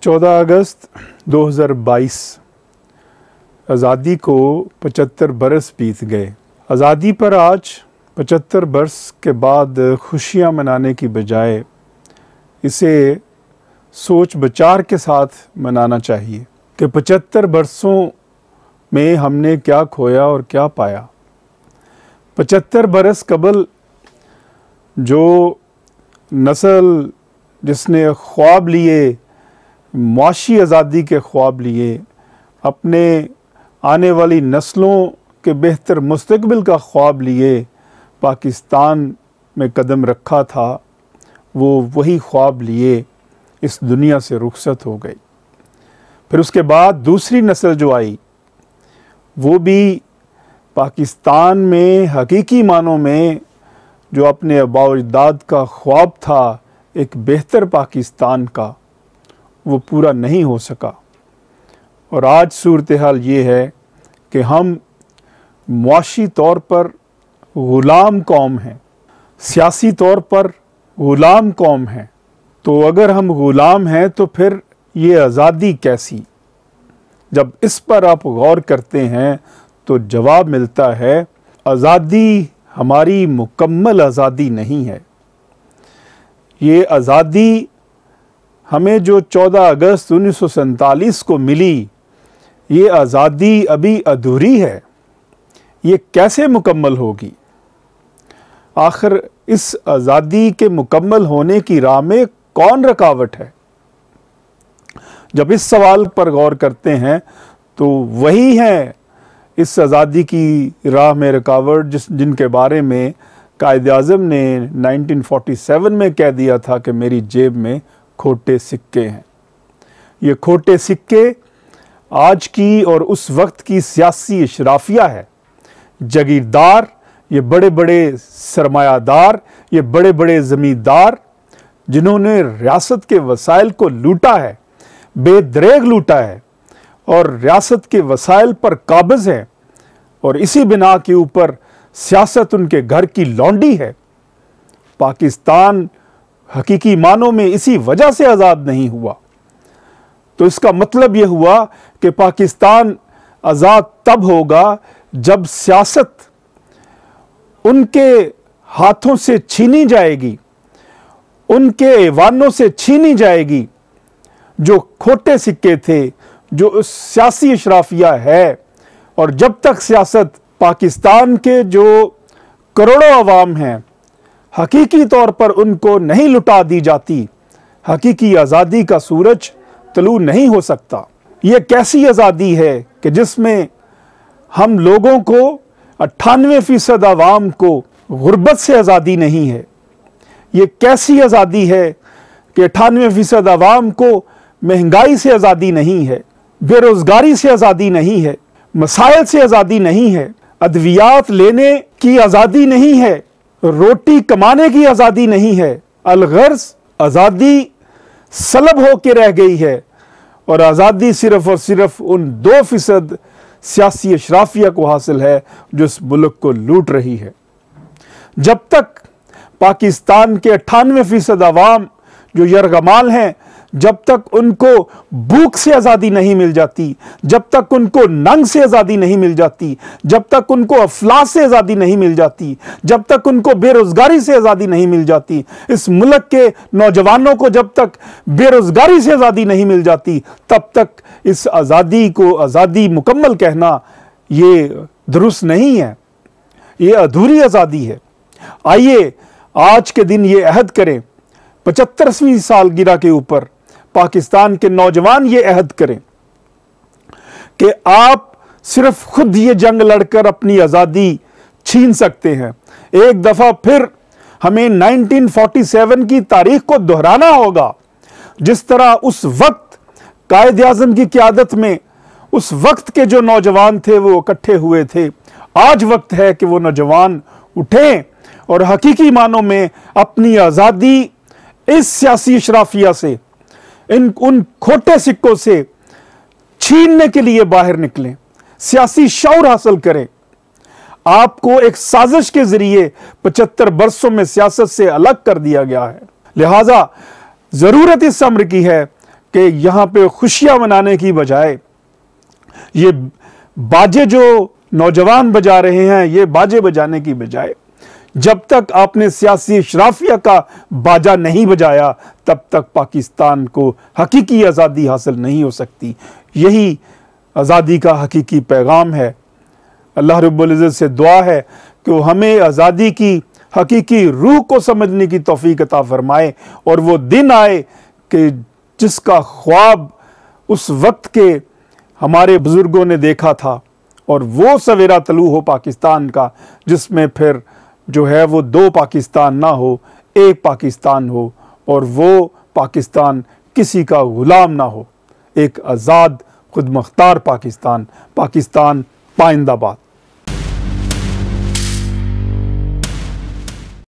14 अगस्त 2022 आज़ादी को 75 बरस बीत गए। आज़ादी पर आज 75 बरस के बाद खुशियां मनाने की बजाय इसे सोच विचार के साथ मनाना चाहिए कि 75 बरसों में हमने क्या खोया और क्या पाया। 75 बरस कबल जो नस्ल जिसने ख्वाब लिए, मुआशी आज़ादी के ख्वाब लिए, अपने आने वाली नस्लों के बेहतर मुस्तकबिल का ख्वाब लिए पाकिस्तान में कदम रखा था, वो वही ख्वाब लिए इस दुनिया से रुखसत हो गई। फिर उसके बाद दूसरी नस्ल जो आई वो भी पाकिस्तान में हकीकी मानों में जो अपने आबाओ अजदाद का ख्वाब था एक बेहतर पाकिस्तान का, वो पूरा नहीं हो सका। और आज सूरत हाल ये है कि हम मुआशी तौर पर ग़ुलाम कौम हैं, सियासी तौर पर ग़ुलाम कौम हैं। तो अगर हम ग़ुलाम हैं तो फिर ये आज़ादी कैसी? जब इस पर आप गौर करते हैं तो जवाब मिलता है आज़ादी हमारी मुकम्मल आज़ादी नहीं है। ये आज़ादी हमें जो 14 अगस्त 1947 को मिली, ये आज़ादी अभी अधूरी है। ये कैसे मुकम्मल होगी? आखिर इस आज़ादी के मुकम्मल होने की राह में कौन रुकावट है? जब इस सवाल पर गौर करते हैं तो वही है इस आज़ादी की राह में रुकावट जिनके बारे में कायद-ए-आज़म ने 1947 में कह दिया था कि मेरी जेब में खोटे सिक्के हैं। ये खोटे सिक्के आज की और उस वक्त की सियासी इशराफिया है। जागीरदार, ये बड़े बड़े सरमायादार, ये बड़े बड़े ज़मींदार जिन्होंने रियासत के वसाइल को लूटा है, बेदरेग लूटा है और रियासत के वसाइल पर काबिज़ है, और इसी बिना के ऊपर सियासत उनके घर की लौंडी है। पाकिस्तान हकीकी मानों में इसी वजह से आज़ाद नहीं हुआ। तो इसका मतलब यह हुआ कि पाकिस्तान आज़ाद तब होगा जब सियासत उनके हाथों से छीनी जाएगी, उनके ऐवानों से छीनी जाएगी। जो खोटे सिक्के थे, जो सियासी इशराफिया है, और जब तक सियासत पाकिस्तान के जो करोड़ों अवाम हैं हकीकी तौर पर उनको नहीं लुटा दी जाती, हकीकी आज़ादी का सूरज तलू नहीं हो सकता। ये कैसी आज़ादी है कि जिसमें हम लोगों को 98% अवाम को गुर्बत से आज़ादी नहीं है। ये कैसी आज़ादी है कि 98% अवाम को महंगाई से आज़ादी नहीं है, बेरोज़गारी से आज़ादी नहीं है, मसाइल से आज़ादी नहीं है, अद्वियात लेने की आज़ादी नहीं है, रोटी कमाने की आज़ादी नहीं है। अलगर्ज आज़ादी सलब होकर रह गई है, और आज़ादी सिर्फ और सिर्फ उन 2% सियासी अशराफिया को हासिल है जो इस मुल्क को लूट रही है। जब तक पाकिस्तान के 98% अवाम जो यरगमाल हैं, जब तक उनको भूख से आज़ादी नहीं मिल जाती, जब तक उनको नंग से आज़ादी नहीं मिल जाती, जब तक उनको अफलास से आज़ादी नहीं मिल जाती, जब तक उनको बेरोज़गारी से आज़ादी नहीं मिल जाती, इस मुल्क के नौजवानों को जब तक बेरोज़गारी से आज़ादी नहीं मिल जाती, तब तक इस आज़ादी को आज़ादी मुकम्मल कहना ये दुरुस्त नहीं है, ये अधूरी आज़ादी है। आइए आज के दिन ये अहद करें, 75वीं सालगिरह के ऊपर पाकिस्तान के नौजवान ये अहद करें कि आप सिर्फ खुद ये जंग लड़कर अपनी आज़ादी छीन सकते हैं। एक दफ़ा फिर हमें 1947 की तारीख को दोहराना होगा। जिस तरह उस वक्त कायद-ए-आज़म की क़यादत में उस वक्त के जो नौजवान थे वो इकट्ठे हुए थे, आज वक्त है कि वो नौजवान उठें और हकीकी मानों में अपनी आज़ादी इस सियासी इशराफिया से, उन खोटे सिक्कों से छीनने के लिए बाहर निकलें, सियासी शऊर हासिल करें। आपको एक साजिश के जरिए 75 बरसों में सियासत से अलग कर दिया गया है। लिहाजा जरूरत इस अम्र की है कि यहाँ पे खुशियाँ मनाने की बजाय ये बाजे जो नौजवान बजा रहे हैं, ये बाजे बजाने की बजाय जब तक आपने सियासी इशराफिया का बाजा नहीं बजाया तब तक पाकिस्तान को हकीकी आज़ादी हासिल नहीं हो सकती। यही आज़ादी का हकीकी पैगाम है। अल्लाह रब्बुल इज़्ज़त से दुआ है कि वो हमें आज़ादी की हकीकी रूह को समझने की तौफीक अता फरमाए और वो दिन आए कि जिसका ख्वाब उस वक्त के हमारे बुज़ुर्गों ने देखा था और वो सवेरा तलू हो पाकिस्तान का, जिसमें फिर जो है वो दो पाकिस्तान ना हो, एक पाकिस्तान हो और वो पाकिस्तान किसी का गुलाम ना हो। एक आज़ाद खुद मुख्तार पाकिस्तान, पाकिस्तान पाइंदाबाद।